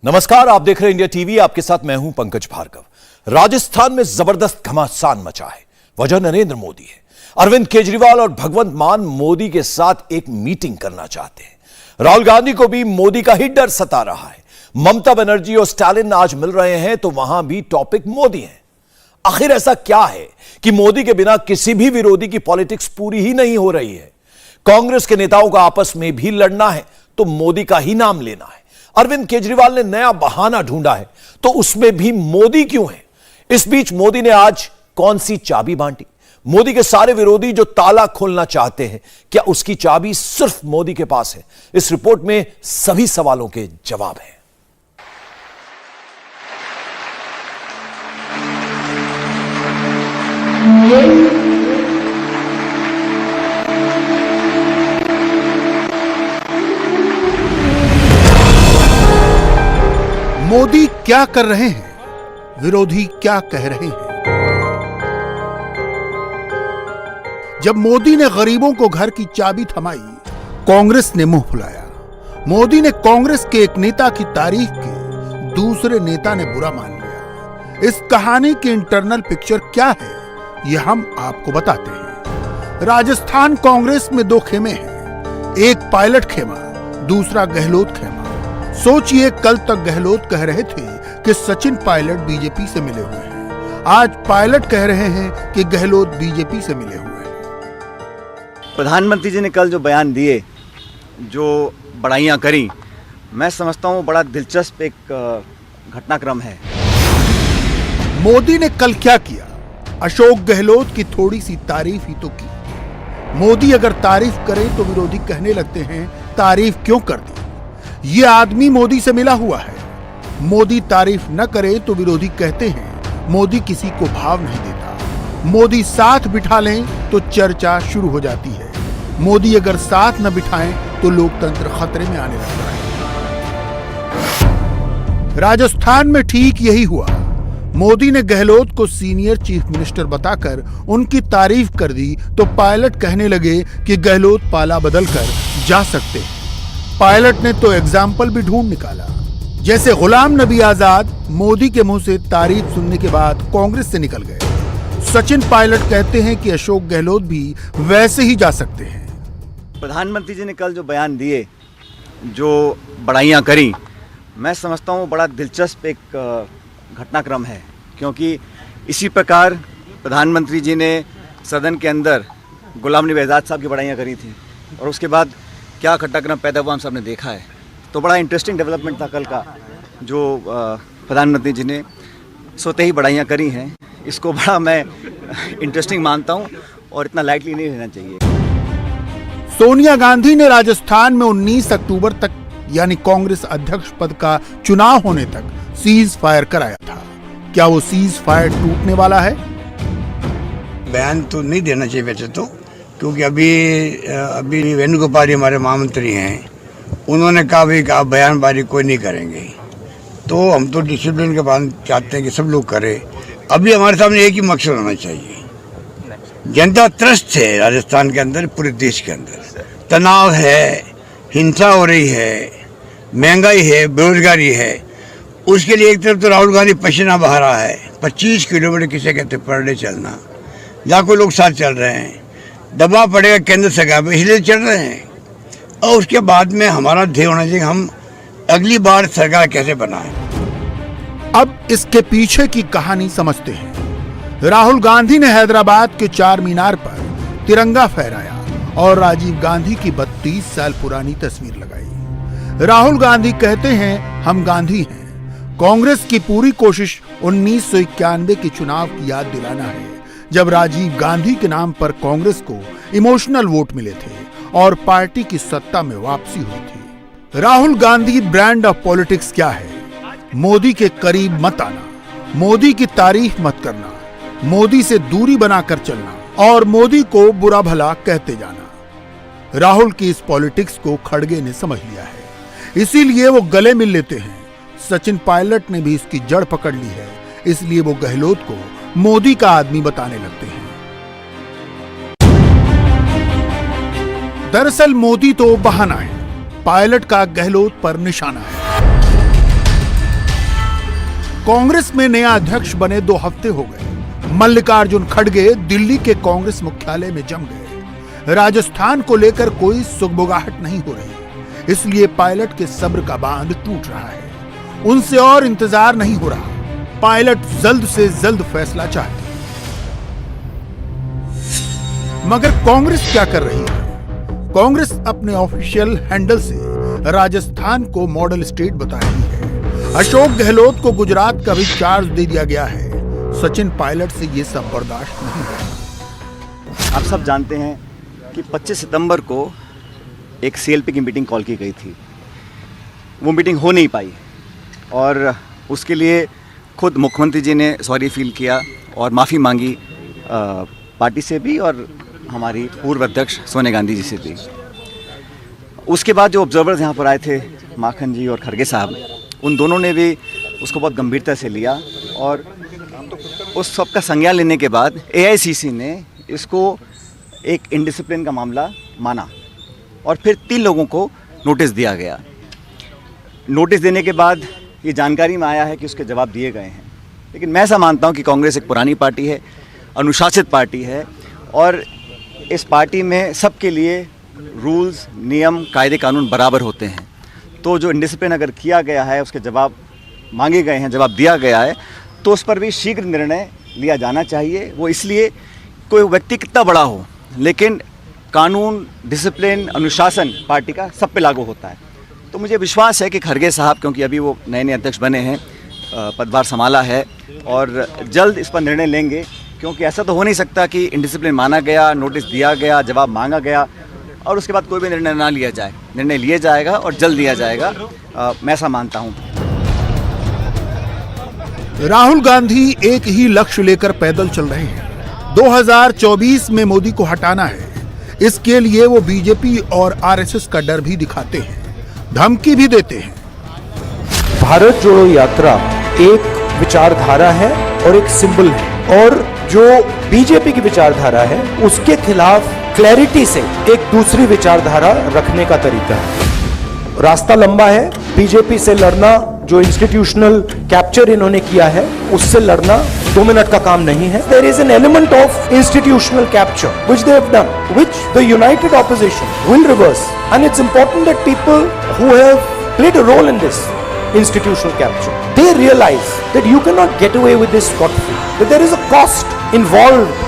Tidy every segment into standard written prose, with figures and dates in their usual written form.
नमस्कार, आप देख रहे हैं इंडिया टीवी। आपके साथ मैं हूं पंकज भार्गव। राजस्थान में जबरदस्त घमासान मचा है। वजह नरेंद्र मोदी है। अरविंद केजरीवाल और भगवंत मान मोदी के साथ एक मीटिंग करना चाहते हैं। राहुल गांधी को भी मोदी का ही डर सता रहा है। ममता बनर्जी और स्टालिन आज मिल रहे हैं तो वहां भी टॉपिक मोदी है। आखिर ऐसा क्या है कि मोदी के बिना किसी भी विरोधी की पॉलिटिक्स पूरी ही नहीं हो रही है। कांग्रेस के नेताओं का आपस में भी लड़ना है तो मोदी का ही नाम लेना है। अरविंद केजरीवाल ने नया बहाना ढूंढा है तो उसमें भी मोदी क्यों है। इस बीच मोदी ने आज कौन सी चाबी बांटी। मोदी के सारे विरोधी जो ताला खोलना चाहते हैं, क्या उसकी चाबी सिर्फ मोदी के पास है? इस रिपोर्ट में सभी सवालों के जवाब हैं। मोदी क्या कर रहे हैं, विरोधी क्या कह रहे हैं। जब मोदी ने गरीबों को घर की चाबी थमाई, कांग्रेस ने मुंह फुलाया। मोदी ने कांग्रेस के एक नेता की तारीफ की, दूसरे नेता ने बुरा मान लिया। इस कहानी की इंटरनल पिक्चर क्या है, यह हम आपको बताते हैं। राजस्थान कांग्रेस में दो खेमे हैं, एक पायलट खेमा, दूसरा गहलोत खेमा। सोचिए, कल तक गहलोत कह रहे थे कि सचिन पायलट बीजेपी से मिले हुए हैं। आज पायलट कह रहे हैं कि गहलोत बीजेपी से मिले हुए हैं। प्रधानमंत्री जी ने कल जो बयान दिए, जो बड़ाइयां करी, मैं समझता हूं बड़ा दिलचस्प एक घटनाक्रम है। मोदी ने कल क्या किया? अशोक गहलोत की थोड़ी सी तारीफ ही तो की। मोदी अगर तारीफ करे तो विरोधी कहने लगते हैं तारीफ क्यों कर दी। ये आदमी मोदी से मिला हुआ है। मोदी तारीफ न करे तो विरोधी कहते हैं मोदी किसी को भाव नहीं देता। मोदी साथ बिठा लें तो चर्चा शुरू हो जाती है। मोदी अगर साथ न बिठाएं तो लोकतंत्र खतरे में आने लगता है। राजस्थान में ठीक यही हुआ। मोदी ने गहलोत को सीनियर चीफ मिनिस्टर बताकर उनकी तारीफ कर दी तो पायलट कहने लगे कि गहलोत पाला बदलकर जा सकते हैं। पायलट ने तो एग्जाम्पल भी ढूंढ निकाला। जैसे गुलाम नबी आजाद मोदी के मुंह से तारीफ सुनने के बाद कांग्रेस से निकल गए, सचिन पायलट कहते हैं कि अशोक गहलोत भी वैसे ही जा सकते हैं। प्रधानमंत्री जी ने कल जो बयान दिए, जो बड़ाइयां करी, मैं समझता हूं बड़ा दिलचस्प एक घटनाक्रम है, क्योंकि इसी प्रकार प्रधानमंत्री जी ने सदन के अंदर गुलाम नबी आजाद साहब की बड़ाइयां करी थी और उसके बाद क्या घटनाक्रम पैदा हुआ हम सब ने देखा है। तो बड़ा इंटरेस्टिंग डेवलपमेंट था कल का, जो प्रधानमंत्री जी ने सोते ही बड़ाइयाँ करी हैं। इसको बड़ा मैं इंटरेस्टिंग मानता हूँ और इतना लाइटली नहीं लेना चाहिए। सोनिया गांधी ने राजस्थान में 19 अक्टूबर तक यानी कांग्रेस अध्यक्ष पद का चुनाव होने तक सीज फायर कराया था। क्या वो सीज फायर टूटने वाला है? बयान तो नहीं देना चाहिए वैसे तो, क्योंकि अभी वेणुगोपाल हमारे महामंत्री हैं, उन्होंने कहा भाई कि आप बयानबाजी कोई नहीं करेंगे। तो हम तो डिसिप्लिन के बाद चाहते हैं कि सब लोग करें। अभी हमारे सामने एक ही मकसद होना चाहिए। जनता त्रस्त है राजस्थान के अंदर, पूरे देश के अंदर तनाव है, हिंसा हो रही है, महंगाई है, बेरोजगारी है। उसके लिए एक तरफ तो राहुल गांधी पसीना बहा रहा है, 25 किलोमीटर किसे कहते पर डे चलना, लाखों लोग साथ चल रहे हैं। दबाव पड़ेगा केंद्र सरकार पर, इसलिए चल रहे हैं। और उसके बाद में हमारा ध्येय होना चाहिए हम अगली बार सरकार कैसे बनाएं। अब इसके पीछे की कहानी समझते हैं। राहुल गांधी ने हैदराबाद के चार मीनार पर तिरंगा फहराया और राजीव गांधी की 32 साल पुरानी तस्वीर लगाई। राहुल गांधी कहते हैं हम गांधी हैं। कांग्रेस की पूरी कोशिश 1991 के चुनाव की याद दिलाना है, जब राजीव गांधी के नाम पर कांग्रेस को इमोशनल वोट मिले थे और पार्टी की सत्ता में वापसी हुई थी। Rahul Gandhi brand of politics क्या है? मोदी के करीब मत आना, मोदी की तारीफ मत करना, मोदी से दूरी बनाकर चलना और मोदी को बुरा भला कहते जाना। राहुल की इस पॉलिटिक्स को खड़गे ने समझ लिया है, इसीलिए वो गले मिल लेते हैं। सचिन पायलट ने भी इसकी जड़ पकड़ ली है, इसलिए वो गहलोत को मोदी का आदमी बताने लगते हैं। दरअसल मोदी तो बहाना है, पायलट का गहलोत पर निशाना है। कांग्रेस में नया अध्यक्ष बने 2 हफ्ते हो गए। मल्लिकार्जुन खड़गे दिल्ली के कांग्रेस मुख्यालय में जम गए। राजस्थान को लेकर कोई सुगबुगाहट नहीं हो रही, इसलिए पायलट के सब्र का बांध टूट रहा है। उनसे और इंतजार नहीं हो रहा। पायलट जल्द से जल्द फैसला चाहते हैं। मगर कांग्रेस क्या कर रही है? कांग्रेस अपने ऑफिशियल हैंडल से राजस्थान को मॉडल स्टेट बता रही है। अशोक गहलोत को गुजरात का भी चार्ज दे दिया गया है। सचिन पायलट से ये सब बर्दाश्त नहीं होगा। आप सब जानते हैं कि 25 सितंबर को एक CLP की मीटिंग कॉल की गई थी। वो मीटिंग हो नहीं पाई और उसके लिए खुद मुख्यमंत्री जी ने सॉरी फील किया और माफ़ी मांगी पार्टी से भी और हमारी पूर्व अध्यक्ष सोनिया गांधी जी से भी। उसके बाद जो ऑब्जर्वर्स यहाँ पर आए थे, माखन जी और खड़गे साहब, उन दोनों ने भी उसको बहुत गंभीरता से लिया और उस सब का संज्ञान लेने के बाद AICC ने इसको एक इनडिसिप्लिन का मामला माना और फिर 3 लोगों को नोटिस दिया गया। नोटिस देने के बाद ये जानकारी में आया है कि उसके जवाब दिए गए हैं। लेकिन मैं ऐसा मानता हूँ कि कांग्रेस एक पुरानी पार्टी है, अनुशासित पार्टी है और इस पार्टी में सबके लिए रूल्स, नियम, कायदे कानून बराबर होते हैं। तो जो इंडिसिप्लिन अगर किया गया है, उसके जवाब मांगे गए हैं, जवाब दिया गया है, तो उस पर भी शीघ्र निर्णय लिया जाना चाहिए। वो इसलिए कोई व्यक्ति कितना बड़ा हो, लेकिन कानून, डिसिप्लिन, अनुशासन पार्टी का सब पे लागू होता है। तो मुझे विश्वास है कि खड़गे साहब, क्योंकि अभी वो नए अध्यक्ष बने हैं, पदभार संभाला है और जल्द इस पर निर्णय लेंगे। क्योंकि ऐसा तो हो नहीं सकता कि इंडिसिप्लिन माना गया, नोटिस दिया गया, जवाब मांगा गया और उसके बाद कोई भी निर्णय ना लिया जाए। निर्णय लिया जाएगा और जल्द लिया जाएगा, मैं ऐसा मानता हूं। राहुल गांधी एक ही लक्ष्य लेकर पैदल चल रहे हैं। 2024 में मोदी को हटाना है। इसके लिए वो बीजेपी और आरएसएस का डर भी दिखाते हैं, धमकी भी देते हैं। भारत जोड़ो यात्रा एक विचारधारा है और एक सिंबल है, और जो बीजेपी की विचारधारा है उसके खिलाफ क्लैरिटी से एक दूसरी विचारधारा रखने का तरीका है। रास्ता लंबा है। बीजेपी से लड़ना, जो इंस्टीट्यूशनल कैप्चर इन्होंने किया है, उससे लड़ना 2 मिनट का काम नहीं है। There is an element of institutional capture which they have done, which the united opposition will reverse, and it's important that people who have played a role in this institutional capture, they realize that you cannot get away with this scot-free, that there is a cost involved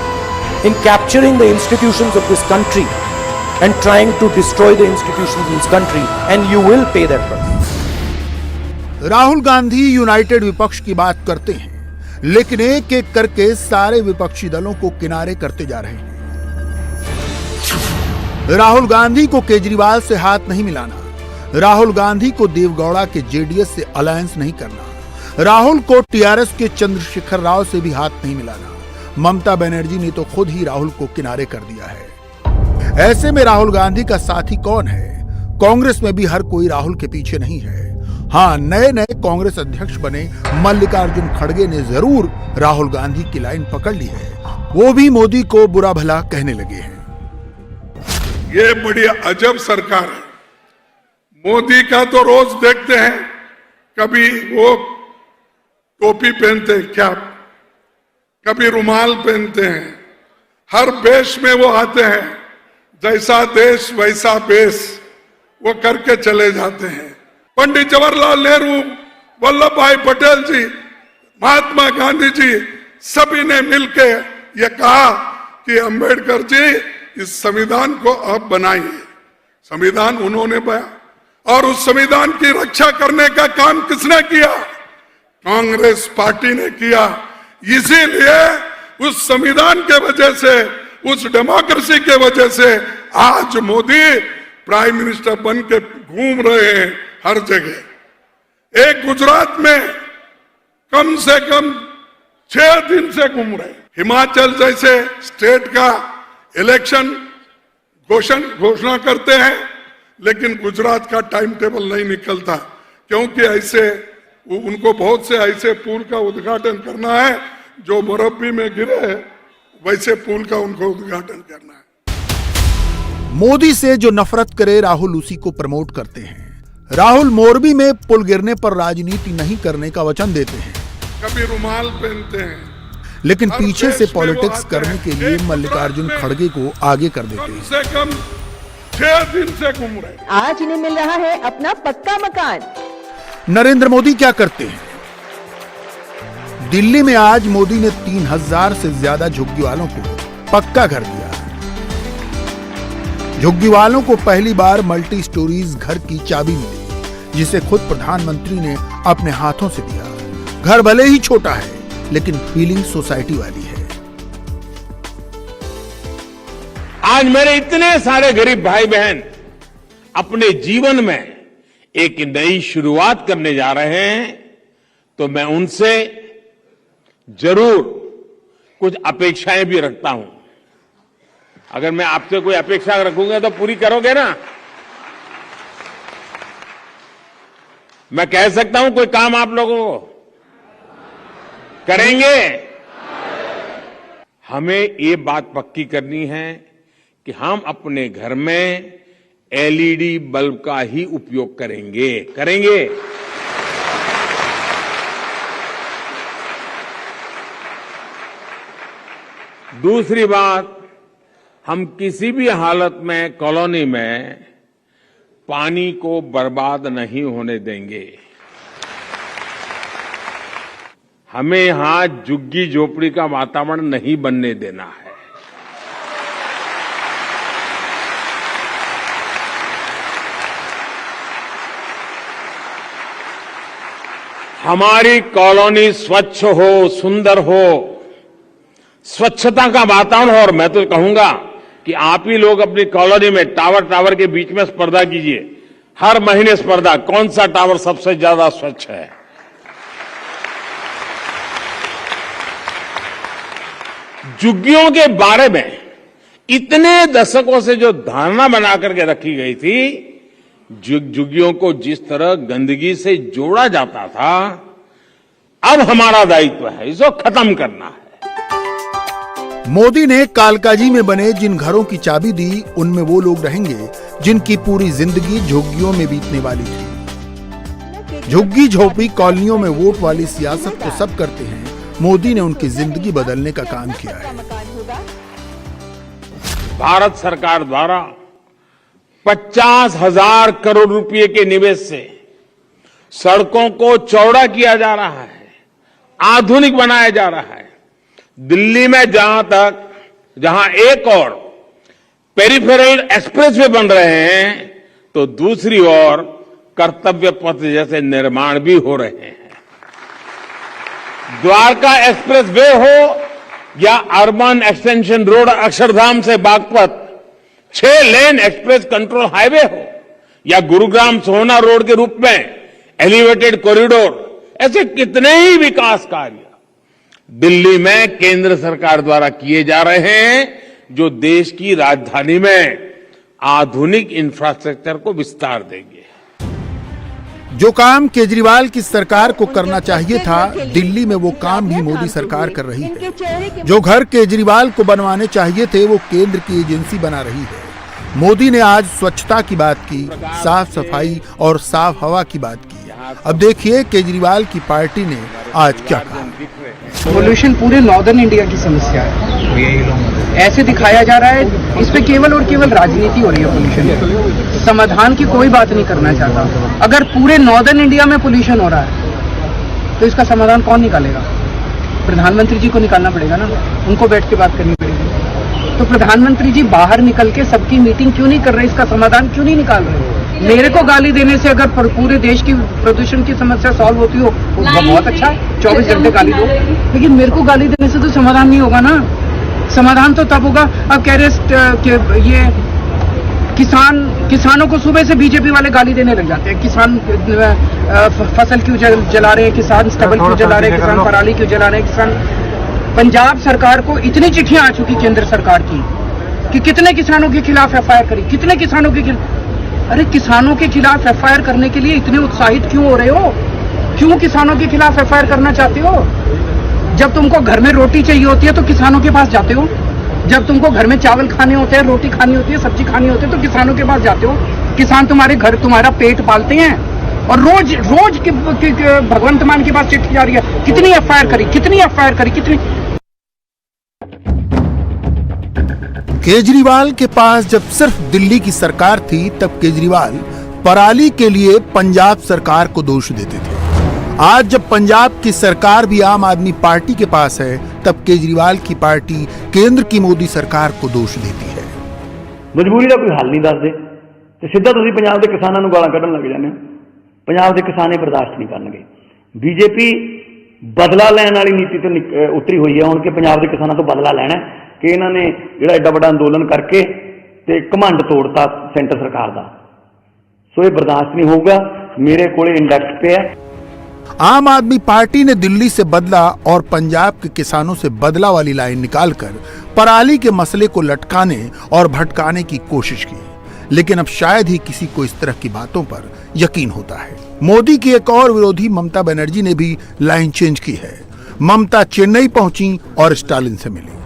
in capturing the institutions of this country and trying to destroy the institutions in this country, and you will pay that price. Rahul Gandhi United विपक्ष की बात करते हैं, लेकिन एक एक करके सारे विपक्षी दलों को किनारे करते जा रहे हैं। राहुल गांधी को केजरीवाल से हाथ नहीं मिलाना, राहुल गांधी को देवगौड़ा के जेडीएस से अलायंस नहीं करना, राहुल को टीआरएस के चंद्रशेखर राव से भी हाथ नहीं मिलाना। ममता बनर्जी ने तो खुद ही राहुल को किनारे कर दिया है। ऐसे में राहुल गांधी का साथी कौन है? कांग्रेस में भी हर कोई राहुल के पीछे नहीं है। हाँ, नए नए कांग्रेस अध्यक्ष बने मल्लिकार्जुन खड़गे ने जरूर राहुल गांधी की लाइन पकड़ ली है। वो भी मोदी को बुरा भला कहने लगे हैं। ये बड़ी अजब सरकार है। मोदी का तो रोज देखते हैं, कभी वो टोपी पहनते हैं, क्या कभी रुमाल पहनते हैं। हर वेश में वो आते हैं, जैसा देश वैसा वेश वो करके चले जाते हैं। पंडित जवाहरलाल नेहरू, वल्लभ भाई पटेल जी, महात्मा गांधी जी, सभी ने मिलके ये कहा कि अंबेडकर जी इस संविधान को आप बनाइए। संविधान उन्होंने बनाया और उस संविधान की रक्षा करने का काम किसने किया? कांग्रेस पार्टी ने किया। इसीलिए उस संविधान के वजह से, उस डेमोक्रेसी के वजह से आज मोदी प्राइम मिनिस्टर बन के घूम रहे हैं हर जगह। एक गुजरात में कम से कम 6 दिन से घूम रहे। हिमाचल जैसे स्टेट का इलेक्शन घोषणा करते हैं, लेकिन गुजरात का टाइम टेबल नहीं निकलता, क्योंकि ऐसे उनको बहुत से ऐसे पुल का उद्घाटन करना है जो मुरब्बी में गिरे, वैसे पुल का उनको उद्घाटन करना है। मोदी से जो नफरत करे राहुल उसी को प्रमोट करते हैं। राहुल मोरबी में पुल गिरने पर राजनीति नहीं करने का वचन देते हैं, कभी रुमाल पहनते हैं, लेकिन हर पीछे देश से में वो पॉलिटिक्स आते करने हैं। के लिए एक मल्लिकार्जुन गुजरात में खड़गे को आगे कर देते कम हैं। से कम 6 दिन से घूम रहे हैं। आज इन्हें मिल रहा है अपना पक्का मकान। नरेंद्र मोदी क्या करते हैं? दिल्ली में आज मोदी ने 3000 से ज्यादा झुग्गी वालों को पक्का घर दिया। झुग्गी वालों को पहली बार मल्टी स्टोरीज घर की चाबी मिली, जिसे खुद प्रधानमंत्री ने अपने हाथों से दिया। घर भले ही छोटा है, लेकिन फीलिंग सोसाइटी वाली है। आज मेरे इतने सारे गरीब भाई बहन अपने जीवन में एक नई शुरुआत करने जा रहे हैं, तो मैं उनसे जरूर कुछ अपेक्षाएं भी रखता हूं। अगर मैं आपसे कोई अपेक्षा रखूंगा तो पूरी करोगे ना? मैं कह सकता हूं कोई काम आप लोगों को करेंगे? हमें ये बात पक्की करनी है कि हम अपने घर में एलईडी बल्ब का ही उपयोग करेंगे। दूसरी बात, हम किसी भी हालत में कॉलोनी में पानी को बर्बाद नहीं होने देंगे। हमें यहां झुग्गी झोपड़ी का वातावरण नहीं बनने देना है। हमारी कॉलोनी स्वच्छ हो, सुंदर हो, स्वच्छता का वातावरण हो। और मैं तो कहूंगा कि आप ही लोग अपनी कॉलोनी में टावर के बीच में स्पर्धा कीजिए। हर महीने स्पर्धा, कौन सा टावर सबसे ज्यादा स्वच्छ है। झुग्गियों के बारे में इतने दशकों से जो धारणा बना करके रखी गई थी, झुग्गियों को जिस तरह गंदगी से जोड़ा जाता था, अब हमारा दायित्व है इसको खत्म करना है। मोदी ने कालकाजी में बने जिन घरों की चाबी दी, उनमें वो लोग रहेंगे जिनकी पूरी जिंदगी झुग्गियों में बीतने वाली थी। झुग्गी झोपड़ी कॉलोनियों में वोट वाली सियासत तो सब करते हैं, मोदी ने उनकी जिंदगी बदलने का काम किया है। भारत सरकार द्वारा 50,000 करोड़ रुपए के निवेश से सड़कों को चौड़ा किया जा रहा है, आधुनिक बनाया जा रहा है। दिल्ली में जहां एक और पेरिफेरल एक्सप्रेसवे बन रहे हैं, तो दूसरी ओर कर्तव्य पथ जैसे निर्माण भी हो रहे हैं। द्वारका एक्सप्रेस वे हो या अर्बन एक्सटेंशन रोड अक्षरधाम से बागपत 6 लेन एक्सप्रेस कंट्रोल हाईवे हो, या गुरुग्राम सोहना रोड के रूप में एलिवेटेड कॉरिडोर, ऐसे कितने ही विकास कार्य दिल्ली में केंद्र सरकार द्वारा किए जा रहे हैं, जो देश की राजधानी में आधुनिक इंफ्रास्ट्रक्चर को विस्तार देंगे। जो काम केजरीवाल की सरकार को करना चाहिए था, दिल्ली में वो काम भी मोदी सरकार कर रही है। जो घर केजरीवाल को बनवाने चाहिए थे, वो केंद्र की एजेंसी बना रही है। मोदी ने आज स्वच्छता की बात की, साफ सफाई और साफ हवा की बात की। अब देखिए केजरीवाल की पार्टी ने आज क्या कहा। पोल्यूशन पूरे नॉर्दर्न इंडिया की समस्या है, ऐसे दिखाया जा रहा है। इस पे केवल और केवल राजनीति हो रही है। पोल्यूशन की समाधान की कोई बात नहीं करना चाहता। अगर पूरे नॉर्दर्न इंडिया में पोल्यूशन हो रहा है, तो इसका समाधान कौन निकालेगा? प्रधानमंत्री जी को निकालना पड़ेगा ना, उनको बैठ के बात करनी पड़ेगी। तो प्रधानमंत्री जी बाहर निकल के सबकी मीटिंग क्यों नहीं कर रहे, इसका समाधान क्यों नहीं निकाल रहे? मेरे को गाली देने से अगर पूरे देश की प्रदूषण की समस्या सॉल्व होती हो, बहुत अच्छा है, 24 घंटे गाली दो। लेकिन मेरे को गाली देने से तो समाधान नहीं होगा ना। समाधान तो तब होगा, अब कह रहे ये किसानों को सुबह से बीजेपी वाले गाली देने लग जाते हैं। किसान फसल क्यों जला रहे हैं, किसान स्टबल क्यों जला रहे हैं, किसान पराली क्यों जला रहे हैं, किसान। पंजाब सरकार को इतनी चिट्ठियां आ चुकी केंद्र सरकार की कि कितने किसानों के खिलाफ एफआईआर करी, कितने किसानों के अरे किसानों के खिलाफ एफआईआर करने के लिए इतने उत्साहित क्यों हो रहे हो? क्यों किसानों के खिलाफ एफआईआर करना चाहते हो? जब तुमको घर में रोटी चाहिए होती है तो किसानों के पास जाते हो। जब तुमको घर में चावल खाने होते हैं, रोटी खानी होती है, सब्जी खानी होती है, तो किसानों के पास जाते हो। किसान तुम्हारे घर तुम्हारा पेट पालते हैं, और रोज रोज भगवंत मान के पास चिट्ठी जा रही है, कितनी एफआईआर करी, कितनी एफआईआर करी, कितनी। केजरीवाल के पास जब सिर्फ दिल्ली की सरकार थी तब केजरीवाल पराली के लिए पंजाब सरकार को दोष देते थे। आज जब पंजाब की सरकार भी आम आदमी पार्टी के पास है तब केजरीवाल की पार्टी केंद्र की मोदी सरकार को दोष देती है। मजबूरी का कोई हल नहीं दसदे ते सीधा तुसीं पंजाब के किसानों को गालां कढण लग जांदे हो। पंजाब के किसान बर्दाश्त नहीं करनगे। बीजेपी बदला लैण वाली नीति तो उतरी हुई है, हुण कि पंजाब के किसानों तो बदला लैणा कि इन्होंने जिहड़ा एडा वड्डा अंदोलन करके ते घमंड तोड़ता सेंटर सरकार का, सो ये बर्दाश्त नहीं होगा। मेरे कोले इंडेक्स पे है। आम आदमी पार्टी ने दिल्ली से बदला और पंजाब के किसानों से बदला वाली लाइन निकालकर पराली के मसले को लटकाने और भटकाने की कोशिश की, लेकिन अब शायद ही किसी को इस तरह की बातों पर यकीन होता है। मोदी की एक और विरोधी ममता बनर्जी ने भी लाइन चेंज की है। ममता चेन्नई पहुंची और स्टालिन से मिली।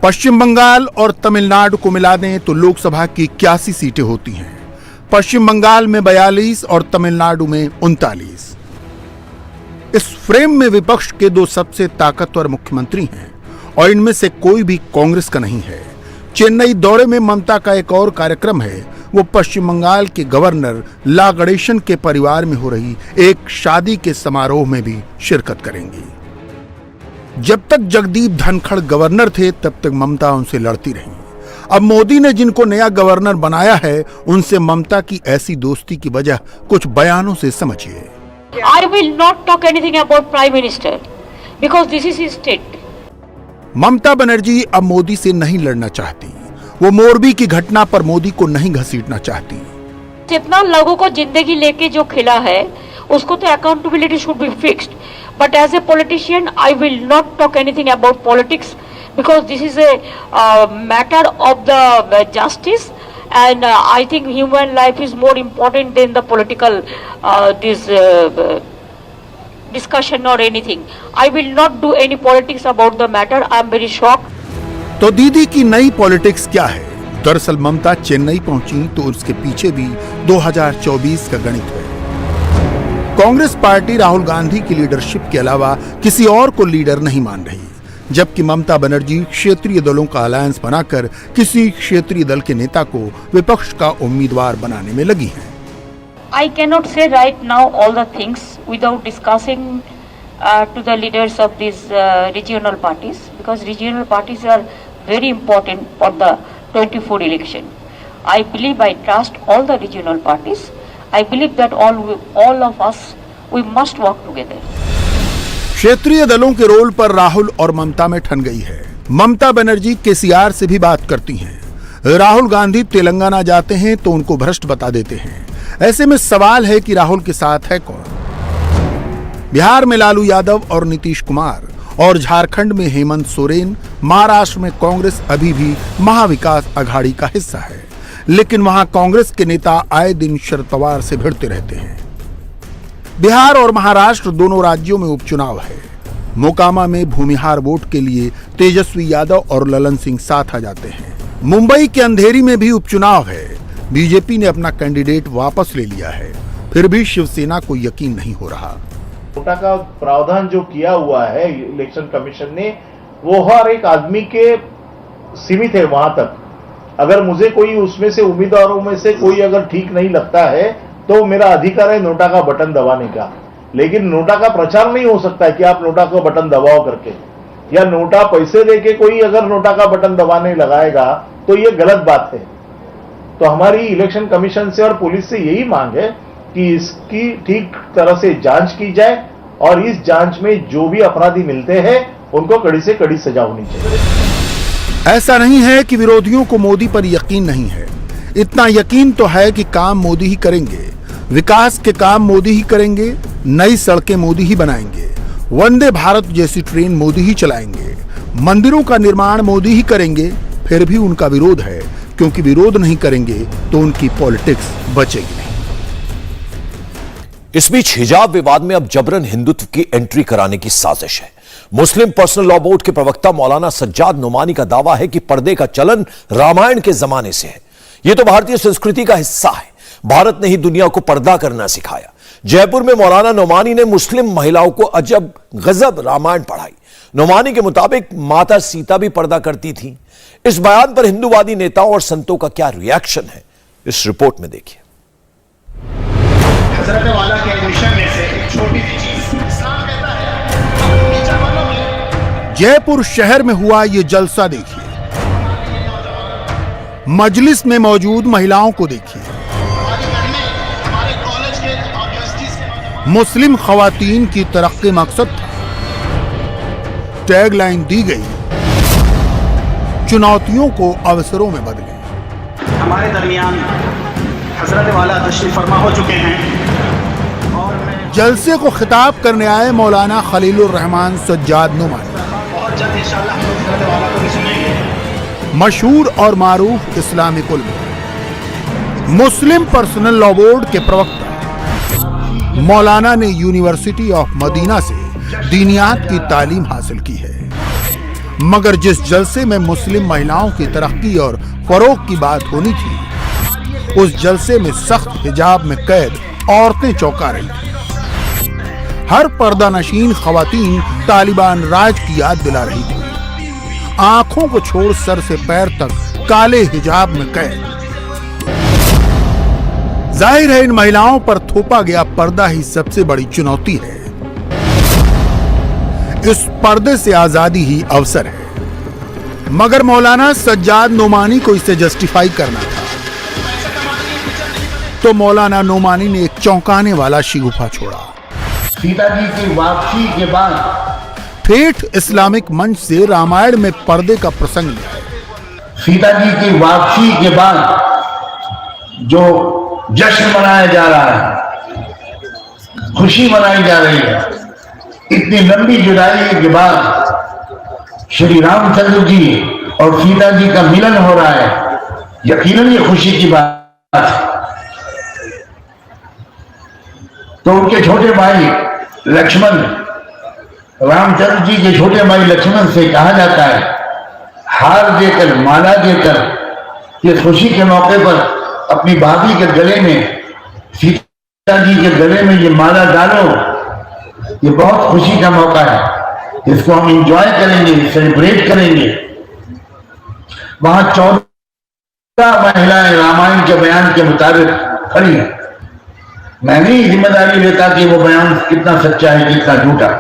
पश्चिम बंगाल और तमिलनाडु को मिला दें तो लोकसभा की 81 सीटें होती हैं। पश्चिम बंगाल में 42 और तमिलनाडु में 39। इस फ्रेम में विपक्ष के दो सबसे ताकतवर मुख्यमंत्री हैं और इनमें से कोई भी कांग्रेस का नहीं है। चेन्नई दौरे में ममता का एक और कार्यक्रम है। वो पश्चिम बंगाल के गवर्नर ला गणेशन के परिवार में हो रही एक शादी के समारोह में भी शिरकत करेंगी। जब तक जगदीप धनखड़ गवर्नर थे तब तक ममता उनसे लड़ती रही। अब मोदी ने जिनको नया गवर्नर बनाया है उनसे ममता की ऐसी दोस्ती की वजह कुछ बयानों से समझिए। I will not talk anything about Prime Minister because this is his state. Mamata Banerjee अब मोदी से नहीं लड़ना चाहती। वो मोरबी की घटना पर मोदी को नहीं घसीटना चाहती। जितना लोगों को जिंदगी लेके जो खिला है उसको तो accountability should be fixed, but as a politician I will not talk anything about politics because this is a matter of the justice, and I think human life is more important than the political discussion or anything. I will not do any politics about the matter. I am very shocked. तो दीदी की नई politics क्या है? दरअसल ममता चेन्नई पहुंची तो उसके पीछे भी 2024 का गणित है। कांग्रेस पार्टी राहुल गांधी की लीडरशिप के अलावा किसी और को लीडर नहीं मान रही, जबकि ममता बनर्जी क्षेत्रीय दलों का अलायंस बनाकर किसी क्षेत्रीय दल के नेता को विपक्ष का उम्मीदवार बनाने में लगी हैं। I cannot say right now all the things without discussing to the leaders of these regional parties, because regional parties are very important for the 24 election. I believe, I trust all the regional parties. I believe that all of us we must work together. क्षेत्रीय दलों के role पर राहुल और ममता में ठन गई है। ममता बनर्जी केसीआर से भी बात करती हैं। राहुल गांधी तेलंगाना जाते हैं तो उनको भ्रष्ट बता देते हैं। ऐसे में सवाल है कि राहुल के साथ है कौन? बिहार में लालू यादव और नीतीश कुमार और झारखंड में हेमंत सोरेन, महाराष्ट्र में कांग्रेस अभी भी महाविकास अघाड़ी का हिस्सा है, लेकिन वहां कांग्रेस के नेता आए दिन शरद पवार से भिड़ते रहते हैं। बिहार और महाराष्ट्र दोनों राज्यों में उपचुनाव है। मोकामा में भूमिहार वोट के लिए तेजस्वी यादव और ललन सिंह साथ आ जाते हैं। मुंबई के अंधेरी में भी उपचुनाव है। बीजेपी ने अपना कैंडिडेट वापस ले लिया है, फिर भी शिवसेना को यकीन नहीं हो रहा। कोटा का प्रावधान जो किया हुआ है इलेक्शन कमीशन ने, वो हर एक आदमी के सीमित है वहां तक। अगर मुझे कोई उसमें से उम्मीदवारों में से कोई अगर ठीक नहीं लगता है तो मेरा अधिकार है नोटा का बटन दबाने का, लेकिन नोटा का प्रचार नहीं हो सकता है कि आप नोटा का बटन दबाओ करके, या नोटा पैसे देके कोई अगर नोटा का बटन दबाने लगाएगा तो ये गलत बात है। तो हमारी इलेक्शन कमीशन से और पुलिस से यही मांग है कि इसकी ठीक तरह से जांच की जाए और इस जांच में जो भी अपराधी मिलते हैं उनको कड़ी से कड़ी सजा होनी चाहिए। ऐसा नहीं है कि विरोधियों को मोदी पर यकीन नहीं है, इतना यकीन तो है कि काम मोदी ही करेंगे। विकास के काम मोदी ही करेंगे, नई सड़कें मोदी ही बनाएंगे, वंदे भारत जैसी ट्रेन मोदी ही चलाएंगे, मंदिरों का निर्माण मोदी ही करेंगे। फिर भी उनका विरोध है, क्योंकि विरोध नहीं करेंगे तो उनकी पॉलिटिक्स बचेगी नहीं। इस बीच हिजाब विवाद में अब जबरन हिंदुत्व की एंट्री कराने की साजिश है। मुस्लिम पर्सनल लॉ बोर्ड के प्रवक्ता मौलाना सज्जाद नोमानी का दावा है कि पर्दे का चलन रामायण के जमाने से है। यह तो भारतीय संस्कृति का हिस्सा है। भारत ने ही दुनिया को पर्दा करना सिखाया। जयपुर में मौलाना नोमानी ने मुस्लिम महिलाओं को अजब गजब रामायण पढ़ाई। नोमानी के मुताबिक माता सीता भी पर्दा करती थी। इस बयान पर हिंदूवादी नेताओं और संतों का क्या रिएक्शन है, इस रिपोर्ट में देखिए। हजरत वाला के मिशन में से एक छोटी सी चीज इस्लाम कहता है। जयपुर शहर में हुआ ये जलसा देखिए, मजलिस में मौजूद महिलाओं को देखिए। मुस्लिम खवातीन की तरक्की मकसद था। टैगलाइन दी गई, चुनौतियों को अवसरों में बदले। हमारे दरमियान हजरत वाला तशरीफ फरमा हो चुके हैं और जलसे को खिताब करने आए मौलाना खलीलुर रहमान सज्जाद नोमानी बहुत जल्द इंशाअल्लाह हम हजरत वाला को भी सुनेंगे। मशहूर और मारूफ इस्लामिक उलमा, मुस्लिम पर्सनल लॉ बोर्ड के प्रवक्ता मौलाना ने यूनिवर्सिटी ऑफ मदीना से दीनियात की तालीम हासिल की है। मगर जिस जलसे में मुस्लिम महिलाओं की तरक्की और फरोग की बात होनी थी, उस जलसे में सख्त हिजाब में कैद औरतें चौंका रही थी। हर पर्दानशीन खवातीन तालिबान राज की याद दिला रही थी। आंखों को छोड़ सर से पैर तक काले हिजाब में कैद। जाहिर है इन महिलाओं पर थोपा गया पर्दा ही सबसे बड़ी चुनौती है। इस पर्दे से आजादी ही अवसर है। मगर मौलाना सज्जाद नोमानी को इसे जस्टिफाई करना था, तो मौलाना नोमानी ने एक चौंकाने वाला शिगुफा छोड़ा। सीता जी की वापसी के बाद ठेठ इस्लामिक मंच से रामायण में पर्दे का प्रसंग लिया। सीता जी की वापसी के बाद जो जश्न मनाया जा रहा है, खुशी मनाई जा रही है, इतनी लंबी जुदाई के बाद श्री रामचंद्र जी और सीता जी का मिलन हो रहा है, यकीनन ये खुशी की बात है। तो उनके छोटे भाई लक्ष्मण, रामचंद्र जी के छोटे भाई लक्ष्मण से कहा जाता है, हार देकर, माला देकर ये खुशी के मौके पर अपनी भाभी के गले में, सीता जी के गले में ये माला डालो। ये बहुत खुशी का मौका है, इसको हम एंजॉय करेंगे, सेलिब्रेट करेंगे। वहां 14 महिलाएं रामायण के बयान के मुताबिक खड़ी हैं। मैं नहीं जिम्मेदारी लेता कि वो बयान कितना सच्चा है कितना झूठा,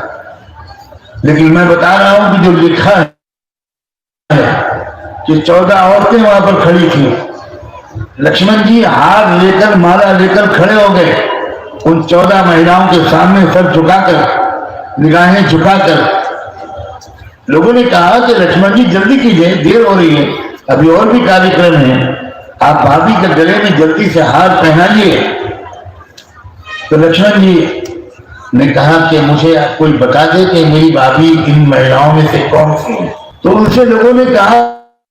लेकिन मैं बता रहा हूं कि जो लिखा है कि 14 औरतें वहां पर खड़ी थी। लक्ष्मण जी हाथ लेकर, माला लेकर खड़े हो गए। उन 14 महिलाओं के सामने सर झुकाकर, निगाहें झुकाकर लोगों ने कहा कि लक्ष्मण जी जल्दी कीजिए, देर हो रही है, अभी और भी कार्यक्रम है, आप भाभी के गले में जल्दी से हार पहनाइए। तो लक्ष्मण जी ने कहा कि मुझे कोई बता दे कि मेरी भाभी इन महिलाओं में से कौन सी है। तो उनसे लोगों ने कहा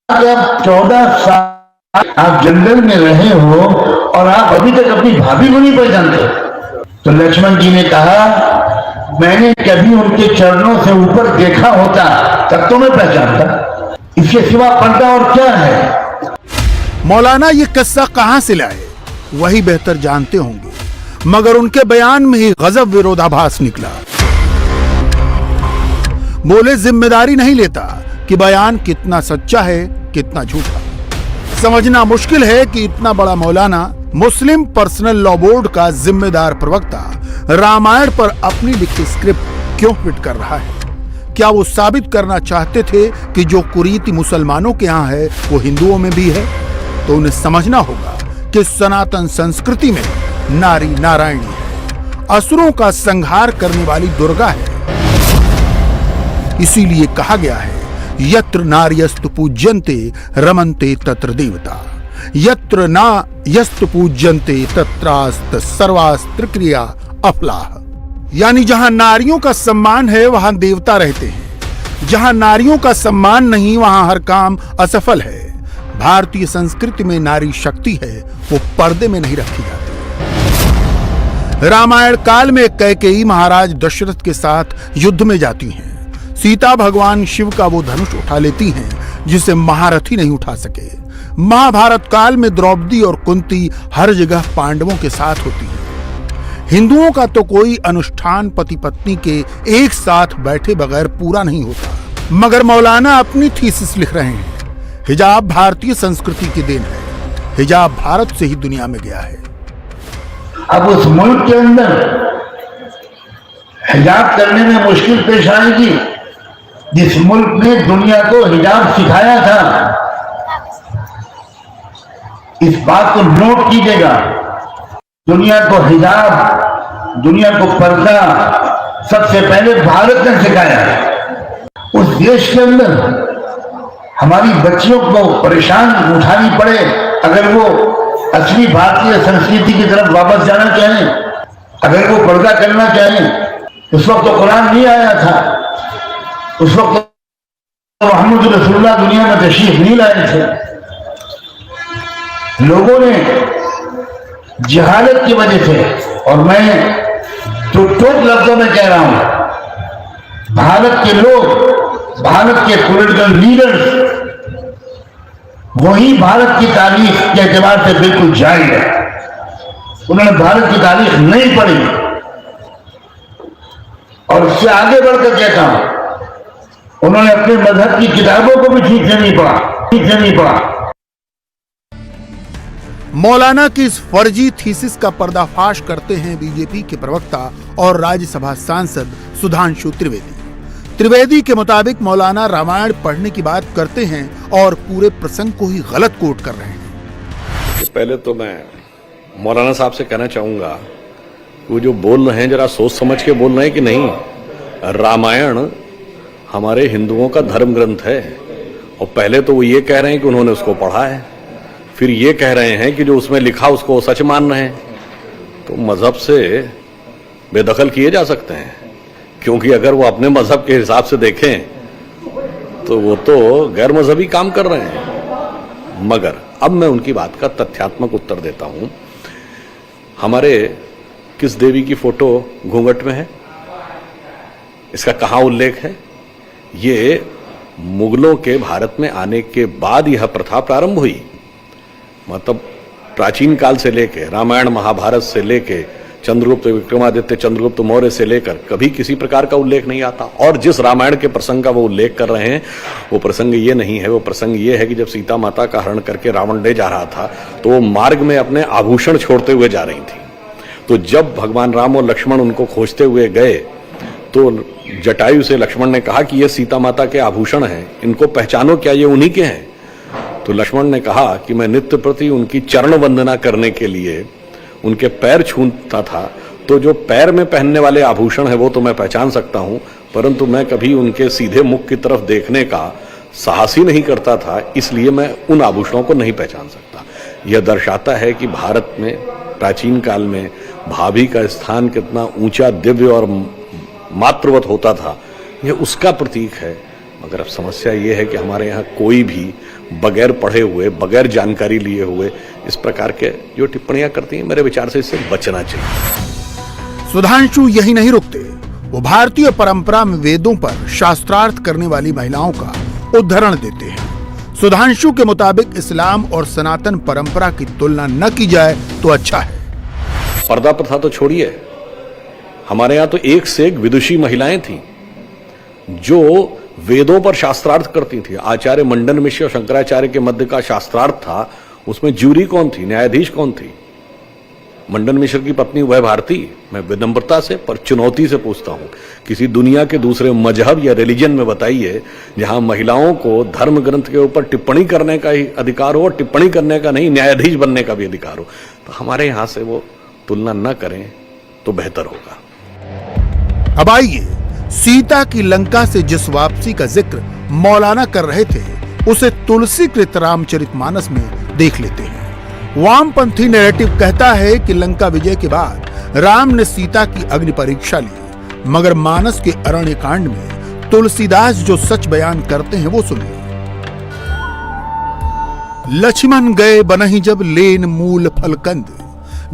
कि आप 14 साल आप जंगल में रहे हो और आप अभी तक अपनी भाभी को नहीं पहचानते। तो लक्ष्मण जी ने कहा, मैंने कभी उनके चरणों से ऊपर देखा होता तब तो मैं पहचानता, इसके सिवा पर्दा और क्या है। मौलाना ये किस्सा कहां से लाए वही बेहतर जानते होंगे, मगर उनके बयान में ही गजब विरोधाभास निकला। बोले जिम्मेदारी नहीं लेता कि बयान कितना सच्चा है कितना झूठा। समझना मुश्किल है कि इतना बड़ा मौलाना, मुस्लिम पर्सनल लॉ बोर्ड का जिम्मेदार प्रवक्ता, रामायण पर अपनी लिखी स्क्रिप्ट क्यों फिट कर रहा है। क्या वो साबित करना चाहते थे कि जो कुरीति मुसलमानों के यहाँ है वो हिंदुओं में भी है? तो उन्हें समझना होगा कि सनातन संस्कृति में नारी नारायणी है, असुरों का संहार करने वाली दुर्गा है। इसीलिए कहा गया है, यत्र नार्यस्तु पूज्यन्ते रमन्ते तत्र देवता, यत्र ना यस्तु पूज्यन्ते तत्रास्त सर्वास्त्र क्रिया अफलाह। यानी जहां नारियों का सम्मान है वहां देवता रहते हैं, जहां नारियों का सम्मान नहीं वहां हर काम असफल है। भारतीय संस्कृति में नारी शक्ति है, वो पर्दे में नहीं रखी जाती। रामायण काल में कैकेयी महाराज दशरथ के साथ युद्ध में जाती हैं। सीता भगवान शिव का वो धनुष उठा लेती हैं, जिसे महारथी नहीं उठा सके। महाभारत काल में द्रौपदी और कुंती हर जगह पांडवों के साथ होती है। हिंदुओं का तो कोई अनुष्ठान पति पत्नी के एक साथ बैठे बगैर पूरा नहीं होता। मगर मौलाना अपनी थीसिस लिख रहे हैं, हिजाब भारतीय संस्कृति की देन है, हिजाब भारत से ही दुनिया में गया है। अब उस मुल्क के अंदर हिजाब करने में मुश्किल पेश आएगी जिस मुल्क ने दुनिया को हिजाब सिखाया था। इस बात को नोट कीजिएगा, दुनिया को हिजाब, दुनिया को पर्दा सबसे पहले भारत ने सिखाया है। उस देश के अंदर हमारी बच्चियों को परेशान उठानी पड़े अगर वो असली भारतीय संस्कृति की तरफ वापस जाना चाहें, अगर वो पर्दा करना चाहें। उस वक्त तो कुरान नहीं आया था, उस वक्त तो मोहम्मद रसूलुल्लाह दुनिया में तशरीफ नहीं लाए थे। लोगों ने जहालत की वजह से, और मैं तो ठोक लफ्जों में कह रहा हूं, भारत के लोग, भारत के पॉलिटिकल लीडर्स वही भारत की तारीख के एतबार से बिल्कुल जाहिल है। उन्होंने भारत की तारीख नहीं पढ़ी। और उससे आगे बढ़कर कहता हूं, उन्होंने अपने मजहब की किताबों को भी ठीक से नहीं पढ़ा। मौलाना की इस फर्जी थीसिस का पर्दाफाश करते हैं बीजेपी के प्रवक्ता और राज्यसभा सांसद सुधांशु त्रिवेदी के मुताबिक मौलाना रामायण पढ़ने की बात करते हैं और पूरे प्रसंग को ही गलत कोट कर रहे हैं। पहले तो मैं मौलाना साहब से कहना चाहूंगा, वो जो बोल रहे हैं जरा सोच समझ के बोल रहे हैं कि नहीं। रामायण हमारे हिंदुओं का धर्म ग्रंथ है, और पहले तो वो ये कह रहे हैं कि उन्होंने उसको पढ़ा है, फिर ये कह रहे हैं कि जो उसमें लिखा उसको सच मान रहे हैं। तो मजहब से बेदखल किए जा सकते हैं, क्योंकि अगर वो अपने मजहब के हिसाब से देखें तो वो तो गैर मजहबी काम कर रहे हैं। मगर अब मैं उनकी बात का तथ्यात्मक उत्तर देता हूं। हमारे किस देवी की फोटो घूंघट में है, इसका कहां उल्लेख है? ये मुगलों के भारत में आने के बाद यह प्रथा प्रारंभ हुई। मतलब प्राचीन काल से लेके, रामायण महाभारत से लेके, चंद्रगुप्त विक्रमादित्य, चंद्रगुप्त मौर्य से लेकर कभी किसी प्रकार का उल्लेख नहीं आता। और जिस रामायण के प्रसंग का वो उल्लेख कर रहे हैं वो प्रसंग ये नहीं है। वो प्रसंग ये है कि जब सीता माता का हरण करके रावण ले जा रहा था तो वो मार्ग में अपने आभूषण छोड़ते हुए जा रही थी। तो जब भगवान राम और लक्ष्मण उनको खोजते हुए गए तो जटायु से लक्ष्मण ने कहा कि ये सीता माता के आभूषण हैं, इनको पहचानो, क्या ये उन्हीं के हैं? तो लक्ष्मण ने कहा कि मैं नित्य प्रति उनकी चरण वंदना करने के लिए उनके पैर छूता था, तो जो पैर में पहनने वाले आभूषण है वो तो मैं पहचान सकता हूं, परंतु मैं कभी उनके सीधे मुख की तरफ देखने का साहस ही नहीं करता था, इसलिए मैं उन आभूषणों को नहीं पहचान सकता। यह दर्शाता है कि भारत में प्राचीन काल में भाभी का स्थान कितना ऊंचा, दिव्य और मातृवत होता था, यह उसका प्रतीक है। मगर अब समस्या यह है कि हमारे यहाँ कोई भी बगैर पढ़े हुए, बगैर जानकारी लिए हुए इस प्रकार के जो टिप्पणियां करती हैं, मेरे विचार से इससे बचना चाहिए। सुधांशु यही नहीं रुकते, वो भारतीय परंपरा में वेदों पर शास्त्रार्थ करने वाली महिलाओं का उदाहरण देते हैं। सुधांशु के मुताबिक इस्लाम और सनातन परंपरा की तुलना न की जाए तो अच्छा है। पर्दा प्रथा तो छोड़िए, हमारे यहाँ तो एक से एक विदुषी महिलाएं थीं जो वेदों पर शास्त्रार्थ करती थी। आचार्य मंडन मिश्र और शंकराचार्य के मध्य का शास्त्रार्थ था, उसमें जूरी कौन थी, न्यायाधीश कौन थी? मंडन मिश्र की पत्नी वह भारती। मैं विनम्रता से पर चुनौती से पूछता हूं, किसी दुनिया के दूसरे मजहब या रिलीजन में बताइए जहां महिलाओं को धर्म ग्रंथ के ऊपर टिप्पणी करने का ही अधिकार हो, और टिप्पणी करने का नहीं, न्यायाधीश बनने का भी अधिकार हो। तो हमारे यहां से वो तुलना न करें तो बेहतर होगा। अब आइए, सीता की लंका से जिस वापसी का जिक्र मौलाना कर रहे थे उसे तुलसी कृत रामचरितमानस में देख लेते हैं। वामपंथी नैरेटिव कहता है कि लंका विजय के बाद राम ने सीता की अग्नि परीक्षा ली, मगर मानस के अरण्य कांड में तुलसीदास जो सच बयान करते हैं वो सुनिए। लक्ष्मण गए बनहि जब लेन मूल फलकंद,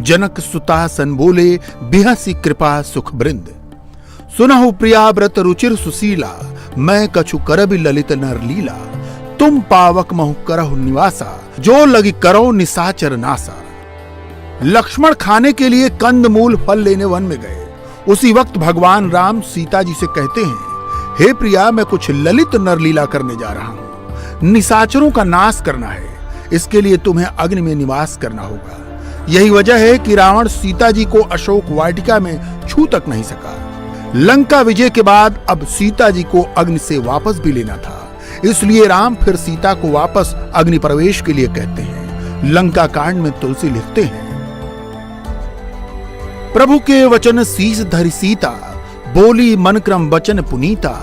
जनक सुतासन बोले बिहसी कृपा सुख बृंद। सुनहु प्रिया व्रत रुचिर सुशीला, मैं कछु करबि ललित नर लीला। तुम पावक महु करहु निवासा, जो लगी करो निशाचर नासा। लक्ष्मण खाने के लिए कंद मूल फल लेने वन में गए। उसी वक्त भगवान राम सीता जी से कहते हैं, हे प्रिया, मैं कुछ ललित नरलीला करने जा रहा हूं। निशाचरों का नाश करना है, इसके लिए तुम्हें अग्नि में निवास करना होगा। यही वजह है कि रावण सीता जी को अशोक वाटिका में छू तक नहीं सका। लंका विजय के बाद अब सीता जी को अग्नि से वापस भी लेना था, इसलिए राम फिर सीता को वापस अग्नि प्रवेश के लिए कहते हैं। लंका कांड में तुलसी लिखते हैं, प्रभु के वचन शीस धरि सीता, बोली मन क्रम वचन पुनीता।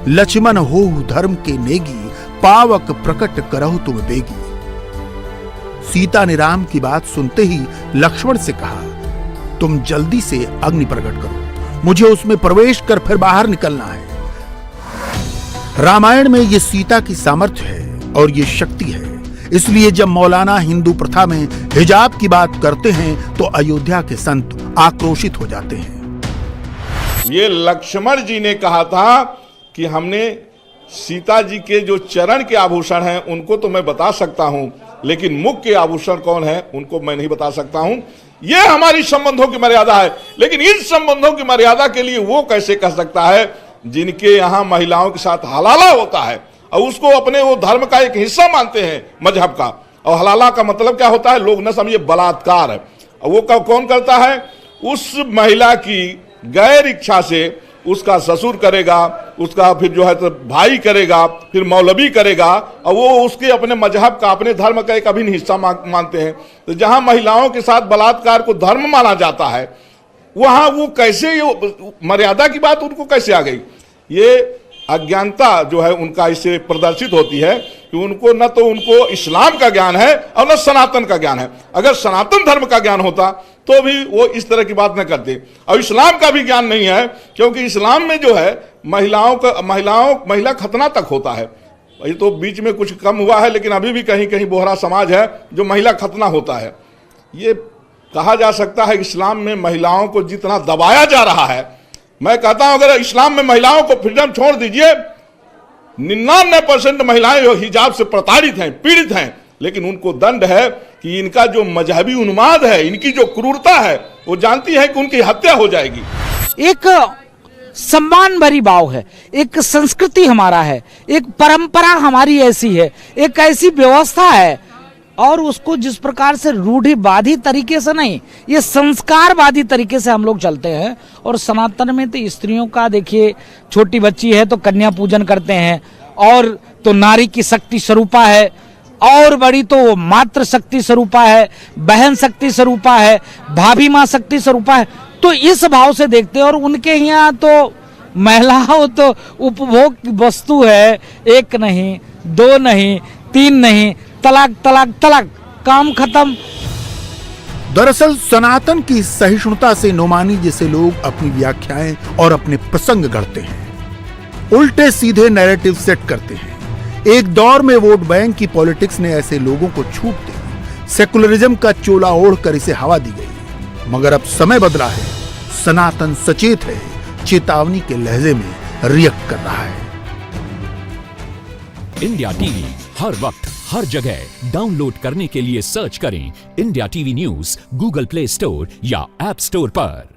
लक्ष्मण होहु धर्म के नेगी, पावक प्रकट करहु तुम बेगी। सीता ने राम की बात सुनते ही लक्ष्मण से कहा, तुम जल्दी से अग्नि प्रकट करो, मुझे उसमें प्रवेश कर फिर बाहर निकलना है। रामायण में ये सीता की सामर्थ्य है और ये शक्ति है, इसलिए जब मौलाना हिंदू प्रथा में हिजाब की बात करते हैं तो अयोध्या के संत आक्रोशित हो जाते हैं। ये लक्ष्मण जी ने कहा था कि हमने सीता जी के जो चरण के आभूषण हैं उनको तो मैं बता सकता हूं, लेकिन मुख के आभूषण कौन है उनको मैं नहीं बता सकता हूं। ये हमारी संबंधों की मर्यादा है, लेकिन इन संबंधों की मर्यादा के लिए वो कैसे कह सकता है जिनके यहाँ महिलाओं के साथ हलाला होता है और उसको अपने वो धर्म का एक हिस्सा मानते हैं, मजहब का। और हलाला का मतलब क्या होता है, लोग न समझे बलात्कार है। और वो कौन करता है, उस महिला की गैर इच्छा से उसका ससुर करेगा, उसका फिर जो है तो भाई करेगा, फिर मौलवी करेगा, और वो उसके अपने मजहब का, अपने धर्म का एक अभिन्न हिस्सा मानते हैं। तो जहां महिलाओं के साथ बलात्कार को धर्म माना जाता है, वहां वो कैसे, मर्यादा की बात उनको कैसे आ गई। ये अज्ञानता जो है उनका इससे प्रदर्शित होती है कि उनको न तो उनको इस्लाम का ज्ञान है और न सनातन का ज्ञान है। अगर सनातन धर्म का ज्ञान होता तो भी वो इस तरह की बात न करते। और इस्लाम का भी ज्ञान नहीं है, क्योंकि इस्लाम में जो है महिला खतना तक होता है। ये तो बीच में कुछ कम हुआ है, लेकिन अभी भी कहीं कहीं बोहरा समाज है जो महिला खतना होता है। ये कहा जा सकता है इस्लाम में महिलाओं को जितना दबाया जा रहा है, मैं कहता हूं अगर इस्लाम में महिलाओं को फ्रीडम छोड़ दीजिए, 99% महिलाएं हिजाब से प्रताड़ित हैं, पीड़ित हैं, लेकिन उनको दंड है कि इनका जो मजहबी उन्माद है, इनकी जो क्रूरता है, वो जानती है कि उनकी हत्या हो जाएगी। एक सम्मान भरी भाव है, एक संस्कृति हमारा है, एक परंपरा हमारी ऐसी है, एक ऐसी व्यवस्था है, और उसको जिस प्रकार से रूढ़िवादी तरीके से नहीं, ये संस्कारवादी तरीके से हम लोग चलते हैं। और सनातन में तो स्त्रियों का देखिए, छोटी बच्ची है तो कन्या पूजन करते हैं, और तो नारी की शक्ति स्वरूपा है, और बड़ी तो मातृ शक्ति स्वरूपा है, बहन शक्ति स्वरूपा है, भाभी माँ शक्ति स्वरूपा है। तो इस भाव से देखते हैं। और उनके यहाँ तो महिलाओं तो उपभोग की वस्तु है, एक नहीं, दो नहीं, तीन नहीं, तलाक तलाक तलाक, काम खत्म। दरअसल सनातन की सहिष्णुता से नोमानी जैसे लोग अपनी व्याख्याएं और अपने प्रसंग गढ़ते हैं, उल्टे सीधे नैरेटिव सेट करते हैं। एक दौर में वोट बैंक की पॉलिटिक्स ने ऐसे लोगों को छूट दी, सेकुलरिज्म का चोला ओढ़कर इसे हवा दी गई। मगर अब समय बदला है, सनातन सचेत है, चेतावनी के लहजे में रिएक्ट कर रहा है। इंडिया टीवी हर वक्त हर जगह डाउनलोड करने के लिए सर्च करें India TV news Google play store या ऐप स्टोर पर।